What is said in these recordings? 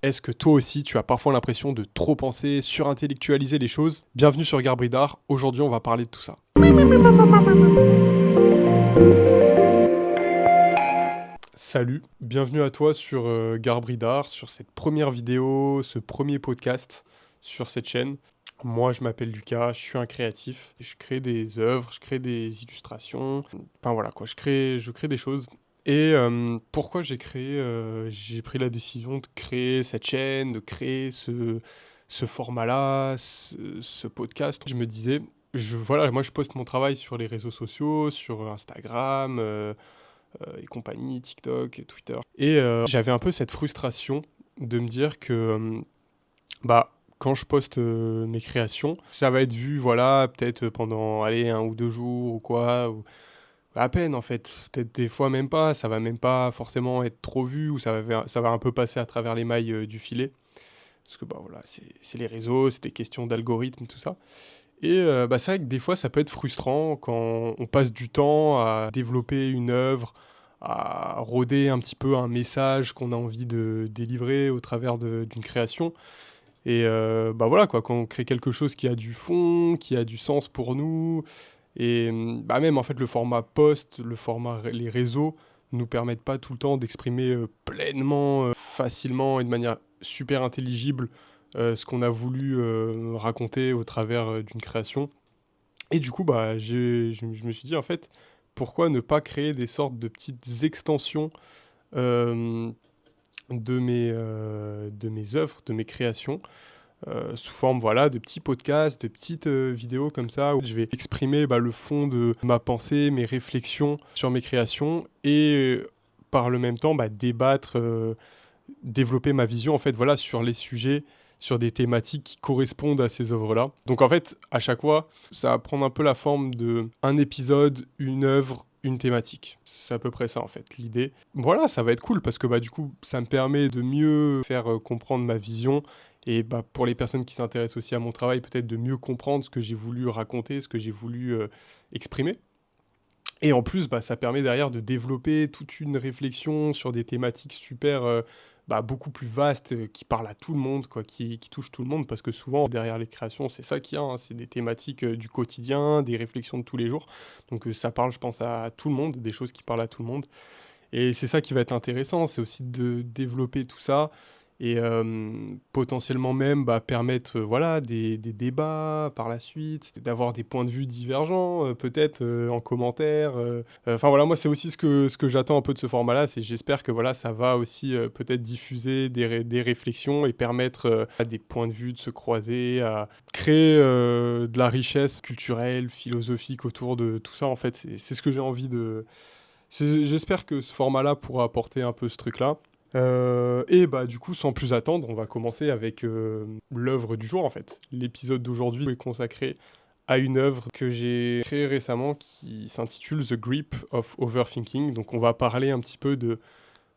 Est-ce que toi aussi, tu as parfois l'impression de trop penser, surintellectualiser les choses? Bienvenue sur Garbridar, aujourd'hui on va parler de tout ça. Salut, bienvenue à toi sur Garbridar, sur cette première vidéo, ce premier podcast sur cette chaîne. Moi je m'appelle Lucas, je suis un créatif, je crée des œuvres, je crée des illustrations, enfin voilà quoi, je crée des choses. Et pourquoi j'ai pris la décision de créer cette chaîne, de créer ce format-là, ce podcast. Je me disais, voilà, moi je poste mon travail sur les réseaux sociaux, sur Instagram et compagnie, TikTok, et Twitter. Et j'avais un peu cette frustration de me dire que quand je poste mes créations, ça va être vu, voilà, peut-être pendant, allez, 1 ou 2 jours ou quoi, ou à peine en fait, peut-être des fois même pas, ça va même pas forcément être trop vu, ou ça va un peu passer à travers les mailles du filet. Parce que bah voilà, c'est les réseaux, c'est des questions d'algorithme, tout ça. Et c'est vrai que des fois ça peut être frustrant quand on passe du temps à développer une œuvre, à rôder un petit peu un message qu'on a envie de délivrer au travers d'une création. Et voilà quoi, quand on crée quelque chose qui a du fond, qui a du sens pour nous, et même en fait le format post, les réseaux nous permettent pas tout le temps d'exprimer pleinement, facilement et de manière super intelligible ce qu'on a voulu raconter au travers d'une création. Et du coup, je me suis dit en fait, pourquoi ne pas créer des sortes de petites extensions euh, de mes œuvres, de mes créations, sous forme voilà, de petits podcasts, de petites vidéos comme ça, où je vais exprimer le fond de ma pensée, mes réflexions sur mes créations, et par le même temps débattre, développer ma vision en fait, voilà, sur les sujets, sur des thématiques qui correspondent à ces œuvres-là. Donc en fait, à chaque fois, ça va prendre un peu la forme de un épisode, une œuvre, une thématique. C'est à peu près ça en fait, l'idée. Voilà, ça va être cool parce que du coup, ça me permet de mieux faire comprendre ma vision, et pour les personnes qui s'intéressent aussi à mon travail, peut-être de mieux comprendre ce que j'ai voulu raconter, ce que j'ai voulu exprimer. Et en plus, ça permet derrière de développer toute une réflexion sur des thématiques super, beaucoup plus vastes, qui parlent à tout le monde, quoi, qui touchent tout le monde, parce que souvent, derrière les créations, c'est ça qu'il y a, hein, c'est des thématiques du quotidien, des réflexions de tous les jours. Donc ça parle, je pense, à tout le monde, des choses qui parlent à tout le monde. Et c'est ça qui va être intéressant, c'est aussi de développer tout ça, et potentiellement même permettre voilà, des débats par la suite, d'avoir des points de vue divergents, peut-être en commentaire. Enfin voilà, moi c'est aussi ce que j'attends un peu de ce format-là, c'est j'espère que voilà, ça va aussi peut-être diffuser des réflexions et permettre à des points de vue de se croiser, à créer de la richesse culturelle, philosophique autour de tout ça en fait. C'est ce que j'ai envie de... J'espère que ce format-là pourra apporter un peu ce truc-là. Et du coup, sans plus attendre, on va commencer avec l'œuvre du jour en fait. L'épisode d'aujourd'hui est consacré à une œuvre que j'ai créée récemment qui s'intitule The Grip of Overthinking. Donc on va parler un petit peu de,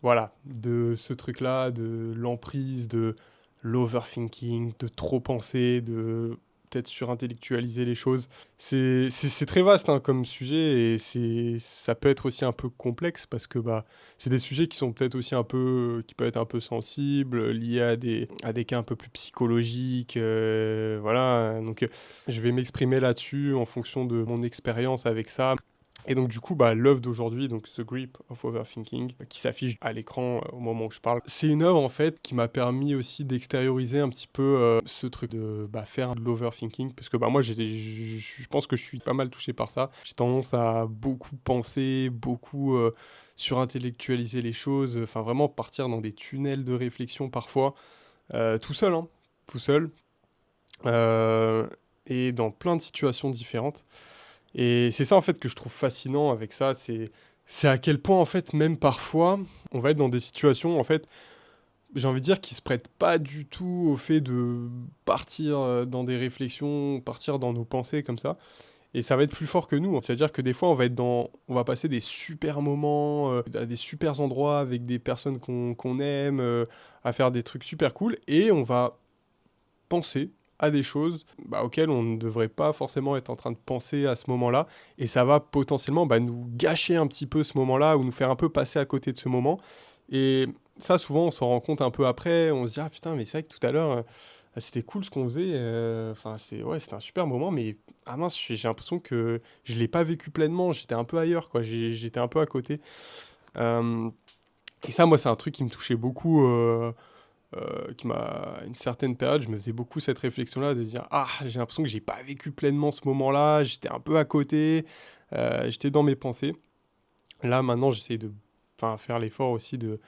voilà, de ce truc-là, de l'emprise, de l'overthinking, de trop penser, de peut-être surintellectualiser les choses. C'est très vaste hein, comme sujet, et ça peut être aussi un peu complexe parce que c'est des sujets qui sont peut-être aussi un peu, qui peuvent être un peu sensibles, liés à des cas un peu plus psychologiques, voilà. Donc je vais m'exprimer là-dessus en fonction de mon expérience avec ça. Et donc du coup, l'œuvre d'aujourd'hui, donc The Grip of Overthinking, qui s'affiche à l'écran au moment où je parle, c'est une œuvre en fait qui m'a permis aussi d'extérioriser un petit peu ce truc de faire de l'overthinking, parce que moi je pense que je suis pas mal touché par ça. J'ai tendance à beaucoup penser, beaucoup surintellectualiser les choses, enfin vraiment partir dans des tunnels de réflexion parfois, tout seul, hein, tout seul, euh, et dans plein de situations différentes. Et c'est ça en fait que je trouve fascinant avec ça, c'est à quel point en fait même parfois on va être dans des situations en fait, j'ai envie de dire qui se prêtent pas du tout au fait de partir dans des réflexions, partir dans nos pensées comme ça. Et ça va être plus fort que nous. C'est-à-dire que des fois on va passer des super moments, à des super endroits avec des personnes qu'on aime, à faire des trucs super cool, et on va penser à des choses auxquelles on ne devrait pas forcément être en train de penser à ce moment-là, et ça va potentiellement nous gâcher un petit peu ce moment-là, ou nous faire un peu passer à côté de ce moment. Et Ça, souvent, on s'en rend compte un peu après, on se dit: «Ah putain, mais c'est vrai que tout à l'heure, c'était cool ce qu'on faisait, enfin, c'était un super moment, mais ah mince, j'ai l'impression que je l'ai pas vécu pleinement, j'étais un peu ailleurs, quoi, j'étais un peu à côté». Hem et ça, moi, c'est un truc qui me touchait beaucoup, qui m'a à une certaine période, je me faisais beaucoup cette réflexion-là de dire: «Ah, j'ai l'impression que j'ai pas vécu pleinement ce moment-là, j'étais un peu à côté, j'étais dans mes pensées». Là, maintenant, j'essaie de enfin, faire l'effort aussi de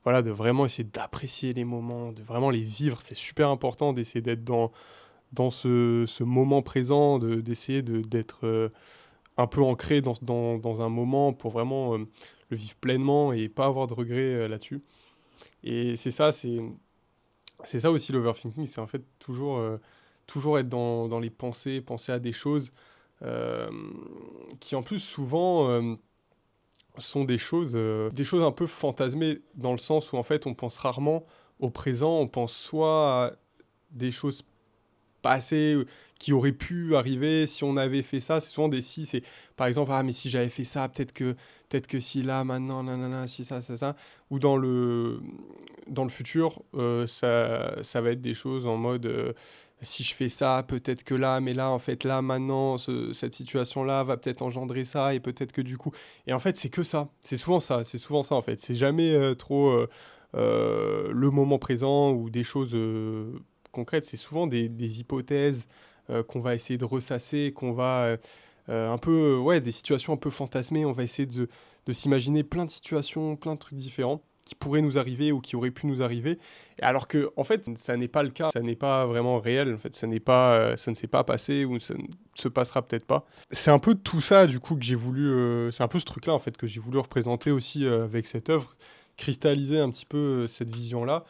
voilà, de vraiment essayer d'apprécier les moments, de vraiment les vivre. C'est super important d'essayer d'être dans ce moment présent, d'essayer d'être, un peu ancré dans un moment pour vraiment, le vivre pleinement et pas avoir de regrets, là-dessus. Et c'est ça aussi l'overthinking, c'est en fait toujours être dans les pensées, penser à des choses, qui en plus souvent, sont des choses un peu fantasmées dans le sens où en fait on pense rarement au présent, on pense soit à des choses passées qui auraient pu arriver si on avait fait ça. C'est souvent des si, c'est par exemple, ah mais si j'avais fait ça, peut-être que si là, maintenant, nanana, si ça. Ou dans le futur, ça va être des choses en mode si je fais ça, peut-être que là, mais là, en fait, là, maintenant, cette situation-là va peut-être engendrer ça, et peut-être que du coup. Et en fait, c'est que ça. C'est souvent ça, en fait. C'est jamais trop le moment présent ou des choses concrètes. C'est souvent des hypothèses qu'on va essayer de ressasser, qu'on va un peu, ouais, des situations un peu fantasmées. On va essayer de s'imaginer plein de situations, plein de trucs différents qui pourraient nous arriver ou qui auraient pu nous arriver. Alors que, en fait, ça n'est pas le cas, ça n'est pas vraiment réel, en fait, ça ne s'est pas passé ou ça ne se passera peut-être pas. C'est un peu tout ça, du coup, que j'ai voulu, c'est un peu ce truc-là, en fait, que j'ai voulu représenter aussi avec cette œuvre, cristalliser un petit peu cette vision-là,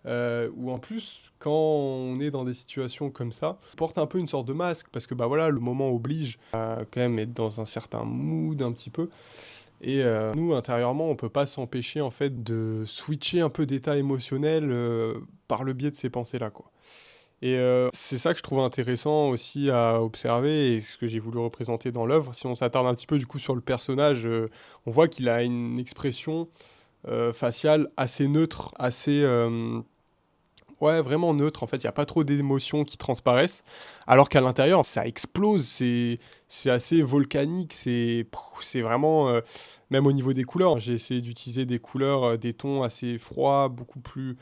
où en plus, quand on est dans des situations comme ça, on porte un peu une sorte de masque, parce que bah voilà, le moment oblige à quand même être dans un certain mood un petit peu. Et nous, intérieurement, on peut pas s'empêcher en fait de switcher un peu d'état émotionnel par le biais de ces pensées-là, quoi. Et c'est ça que je trouve intéressant aussi à observer et ce que j'ai voulu représenter dans l'œuvre. Si on s'attarde un petit peu du coup sur le personnage, on voit qu'il a une expression faciale assez neutre, assez ouais, vraiment neutre. En fait, il y a pas trop d'émotions qui transparaissent, alors qu'à l'intérieur, ça explose. C'est assez volcanique. C'est vraiment même au niveau des couleurs. J'ai essayé d'utiliser des couleurs, des tons assez froids, beaucoup plus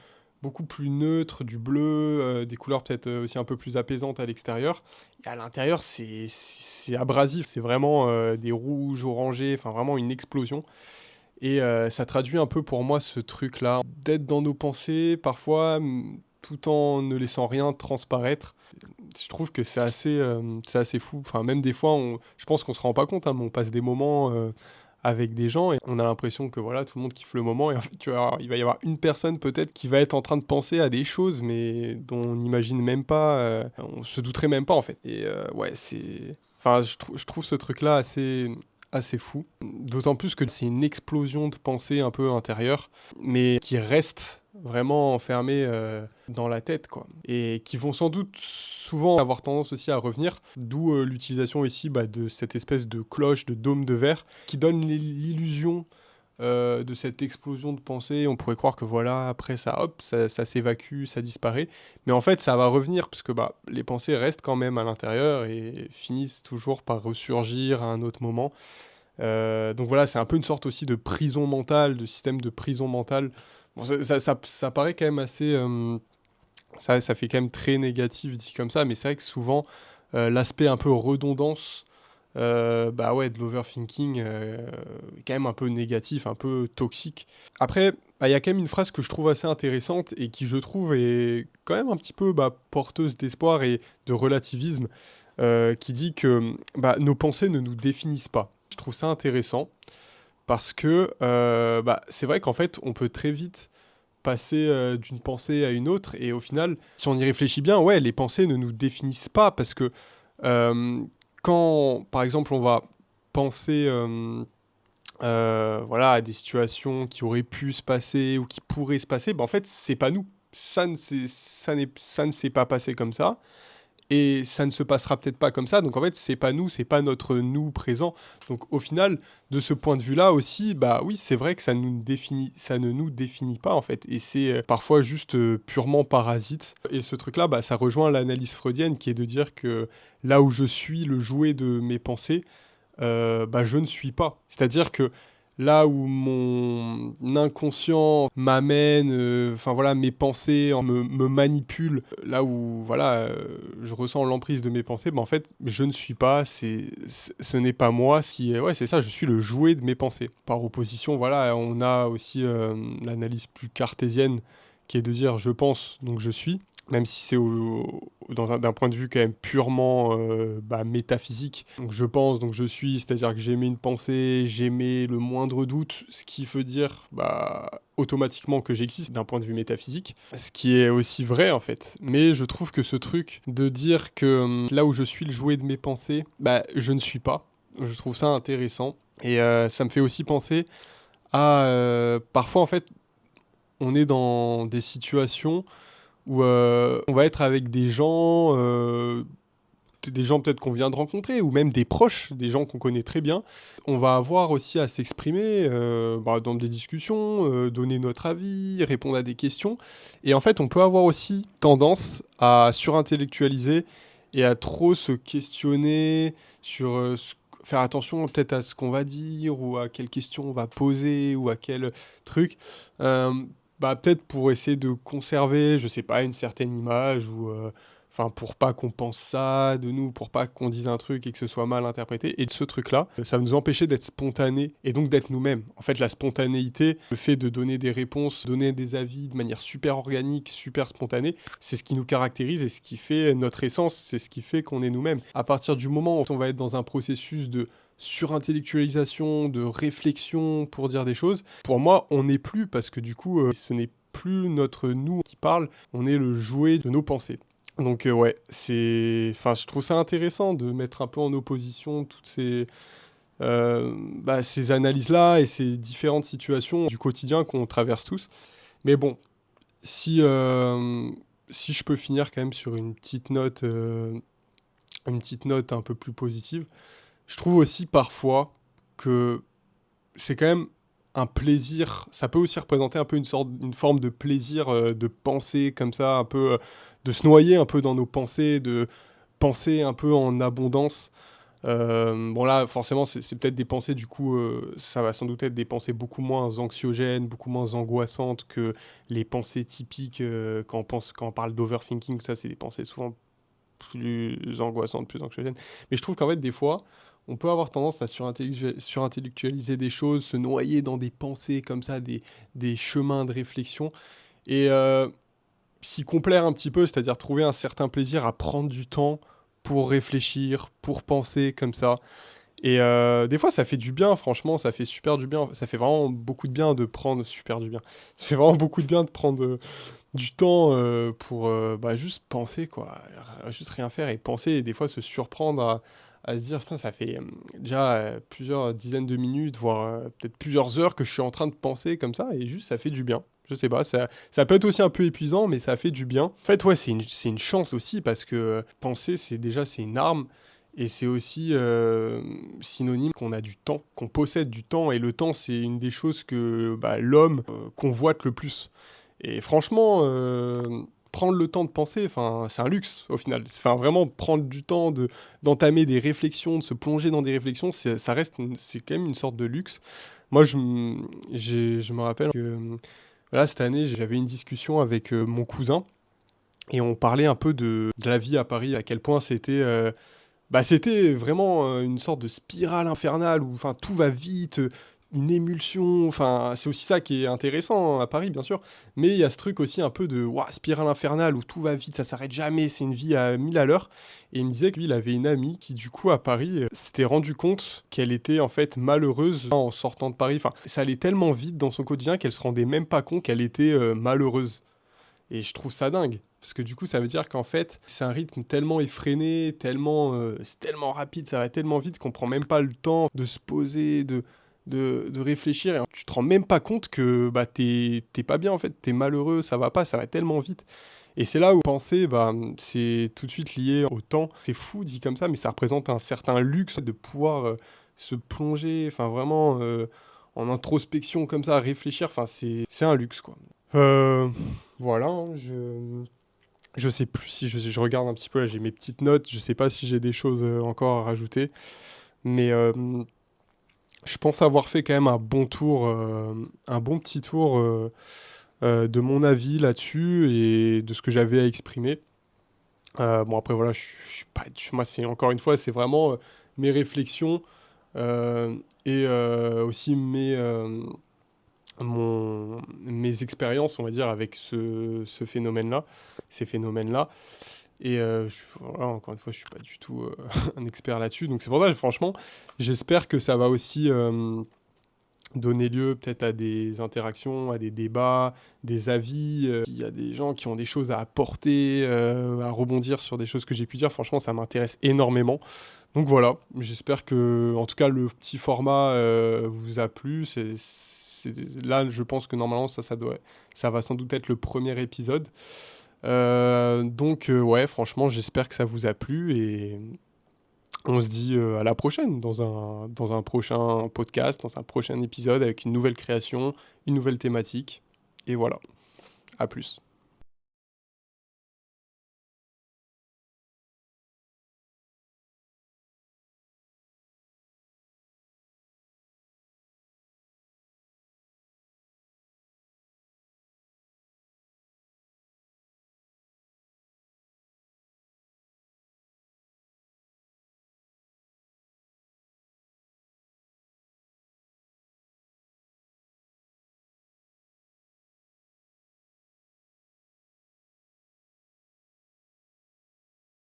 neutres, du bleu, des couleurs peut-être aussi un peu plus apaisantes à l'extérieur. Et à l'intérieur, c'est abrasif. C'est vraiment des rouges, orangés, enfin vraiment une explosion. Et ça traduit un peu pour moi ce truc-là, d'être dans nos pensées parfois, tout en ne laissant rien transparaître. Je trouve que c'est assez fou. Enfin, même des fois, je pense qu'on se rend pas compte, hein, mais on passe des moments avec des gens et on a l'impression que voilà, tout le monde kiffe le moment. Et en fait, tu vois, il va y avoir une personne peut-être qui va être en train de penser à des choses, mais dont on n'imagine même pas, on se douterait même pas en fait. Et ouais, c'est. Enfin, je trouve ce truc-là assez fou. D'autant plus que c'est une explosion de pensée un peu intérieure, mais qui reste vraiment enfermée dans la tête, quoi. Et qui vont sans doute souvent avoir tendance aussi à revenir, d'où l'utilisation ici bah, de cette espèce de cloche, de dôme de verre, qui donne l'illusion de cette explosion de pensée. On pourrait croire que voilà, après ça, hop, ça s'évacue, ça disparaît. Mais en fait, ça va revenir, parce que bah, les pensées restent quand même à l'intérieur et finissent toujours par ressurgir à un autre moment. Donc voilà, c'est un peu une sorte aussi de prison mentale, de système de prison mentale. Bon, ça paraît quand même assez... ça fait quand même très négatif dit comme ça, mais c'est vrai que souvent, l'aspect un peu redondance bah ouais, de l'overthinking est quand même un peu négatif, un peu toxique. Après, bah, il y a quand même une phrase que je trouve assez intéressante et qui, je trouve, est quand même un petit peu bah, porteuse d'espoir et de relativisme, qui dit que bah, nos pensées ne nous définissent pas. Je trouve ça intéressant parce que bah, c'est vrai qu'en fait, on peut très vite passer d'une pensée à une autre et au final, si on y réfléchit bien, ouais, les pensées ne nous définissent pas parce que euh, quand, par exemple, on va penser voilà, à des situations qui auraient pu se passer ou qui pourraient se passer, bah, en fait, c'est pas nous. Ça ne s'est pas passé comme ça. et ça ne se passera peut-être pas comme ça. Donc en fait, c'est pas nous, c'est pas notre nous présent. Donc au final, de ce point de vue-là aussi, bah oui, c'est vrai que ça ne nous définit pas en fait. Et c'est parfois juste purement parasite. Et ce truc-là, bah, ça rejoint l'analyse freudienne qui est de dire que là où je suis le jouet de mes pensées, bah, je ne suis pas. C'est-à-dire que là où mon inconscient m'amène, enfin voilà, mes pensées me manipulent, là où voilà, je ressens l'emprise de mes pensées, bah, en fait, je ne suis pas, ce n'est pas moi, ouais, c'est ça, je suis le jouet de mes pensées. Par opposition, voilà, on a aussi l'analyse plus cartésienne qui est de dire je pense, donc je suis. Même si c'est d'un point de vue quand même purement bah, métaphysique. Donc je pense, donc je suis, c'est-à-dire que j'émets une pensée, j'émets le moindre doute, ce qui veut dire bah, automatiquement que j'existe d'un point de vue métaphysique, ce qui est aussi vrai en fait. Mais je trouve que ce truc de dire que là où je suis le jouet de mes pensées, bah, je ne suis pas, je trouve ça intéressant. Et ça me fait aussi penser à parfois en fait, on est dans des situations où on va être avec des gens peut-être qu'on vient de rencontrer, ou même des proches, des gens qu'on connaît très bien. On va avoir aussi à s'exprimer bah, dans des discussions, donner notre avis, répondre à des questions. Et en fait, on peut avoir aussi tendance à surintellectualiser et à trop se questionner sur faire attention peut-être à ce qu'on va dire, ou à quelles questions on va poser, ou à quel truc. Euh, Bah, peut-être pour essayer de conserver, je sais pas, une certaine image, ou enfin pour pas qu'on pense ça de nous, pour pas qu'on dise un truc et que ce soit mal interprété. Et ce truc-là, ça va nous empêcher d'être spontané et donc d'être nous-mêmes. En fait, la spontanéité, le fait de donner des réponses, donner des avis de manière super organique, super spontanée, c'est ce qui nous caractérise et ce qui fait notre essence, c'est ce qui fait qu'on est nous-mêmes. À partir du moment où on va être dans un processus de surintellectualisation, de réflexion pour dire des choses, pour moi, on n'est plus, parce que du coup, ce n'est plus notre nous qui parle, on est le jouet de nos pensées. Donc ouais, enfin, je trouve ça intéressant de mettre un peu en opposition toutes bah, ces analyses-là et ces différentes situations du quotidien qu'on traverse tous. Mais bon, si, si je peux finir quand même sur une petite note un peu plus positive, je trouve aussi parfois que c'est quand même un plaisir, ça peut aussi représenter un peu une forme de plaisir de penser comme ça, un peu de se noyer un peu dans nos pensées, de penser un peu en abondance. Bon là, forcément, c'est peut-être des pensées, du coup, ça va sans doute être des pensées beaucoup moins anxiogènes, beaucoup moins angoissantes que les pensées typiques quand on parle d'overthinking, tout ça, c'est des pensées souvent plus angoissantes, plus anxiogènes. Mais je trouve qu'en fait, des fois, on peut avoir tendance à surintellectualiser des choses, se noyer dans des pensées comme ça, des chemins de réflexion, et s'y complaire un petit peu, c'est-à-dire trouver un certain plaisir à prendre du temps pour réfléchir, pour penser comme ça. Et des fois, ça fait du bien, franchement, ça fait super du bien. Ça fait vraiment beaucoup de bien de prendre... Super du bien. Ça fait vraiment beaucoup de bien de prendre du temps pour bah, juste penser, quoi. Juste rien faire et penser, et des fois se surprendre à se dire, putain, ça fait déjà plusieurs dizaines de minutes, voire peut-être plusieurs heures que je suis en train de penser comme ça, et juste ça fait du bien. Je sais pas, ça peut être aussi un peu épuisant, mais ça fait du bien. En fait, ouais, c'est une chance aussi, parce que penser, c'est une arme, et c'est aussi synonyme qu'on a du temps, qu'on possède du temps, et le temps, c'est une des choses que bah, l'homme convoite le plus. Et franchement, prendre le temps de penser, enfin, c'est un luxe au final. Enfin, vraiment prendre du temps d'entamer des réflexions, de se plonger dans des réflexions, c'est quand même une sorte de luxe. Moi, je me rappelle que voilà, cette année, j'avais une discussion avec mon cousin, et on parlait un peu de la vie à Paris, à quel point bah, c'était vraiment une sorte de spirale infernale où enfin, tout va vite, une émulsion. Enfin, c'est aussi ça qui est intéressant à Paris, bien sûr. Mais il y a ce truc aussi un peu de ouah, spirale infernale où tout va vite, ça s'arrête jamais, c'est une vie à 1000 à l'heure. Et il me disait que lui, il avait une amie qui, du coup, à Paris, s'était rendu compte qu'elle était en fait malheureuse en sortant de Paris. Enfin, ça allait tellement vite dans son quotidien qu'elle se rendait même pas compte qu'elle était malheureuse. Et je trouve ça dingue. Parce que du coup, ça veut dire qu'en fait, c'est un rythme tellement effréné, c'est tellement rapide, ça va tellement vite qu'on prend même pas le temps de se poser, de réfléchir et tu te rends même pas compte que bah, t'es pas bien en fait, t'es malheureux, ça va pas, ça va tellement vite. Et c'est là où penser, bah, c'est tout de suite lié au temps. C'est fou dit comme ça, mais ça représente un certain luxe de pouvoir se plonger, enfin vraiment en introspection comme ça, réfléchir, enfin c'est un luxe quoi. Euh, voilà, hein, je sais plus si je regarde un petit peu, là j'ai mes petites notes, je sais pas si j'ai des choses encore à rajouter, mais je pense avoir fait quand même un bon tour, un bon petit tour de mon avis là-dessus et de ce que j'avais à exprimer. Bon après voilà, je suis pas, moi c'est encore une fois, c'est vraiment mes réflexions et aussi mes expériences, on va dire, avec ce phénomène-là, ces phénomènes-là. Et voilà, encore une fois, je suis pas du tout un expert là-dessus. Donc c'est pour ça, franchement, j'espère que ça va aussi donner lieu peut-être à des interactions, à des débats, des avis. Il y a des gens qui ont des choses à apporter, à rebondir sur des choses que j'ai pu dire. Franchement, ça m'intéresse énormément. Donc voilà, j'espère que, en tout cas, le petit format vous a plu. Là, je pense que normalement, ça va sans doute être le premier épisode. Donc ouais, franchement, j'espère que ça vous a plu et on se dit à la prochaine dans un prochain podcast, dans un prochain épisode avec une nouvelle création, une nouvelle thématique. Et voilà, à plus.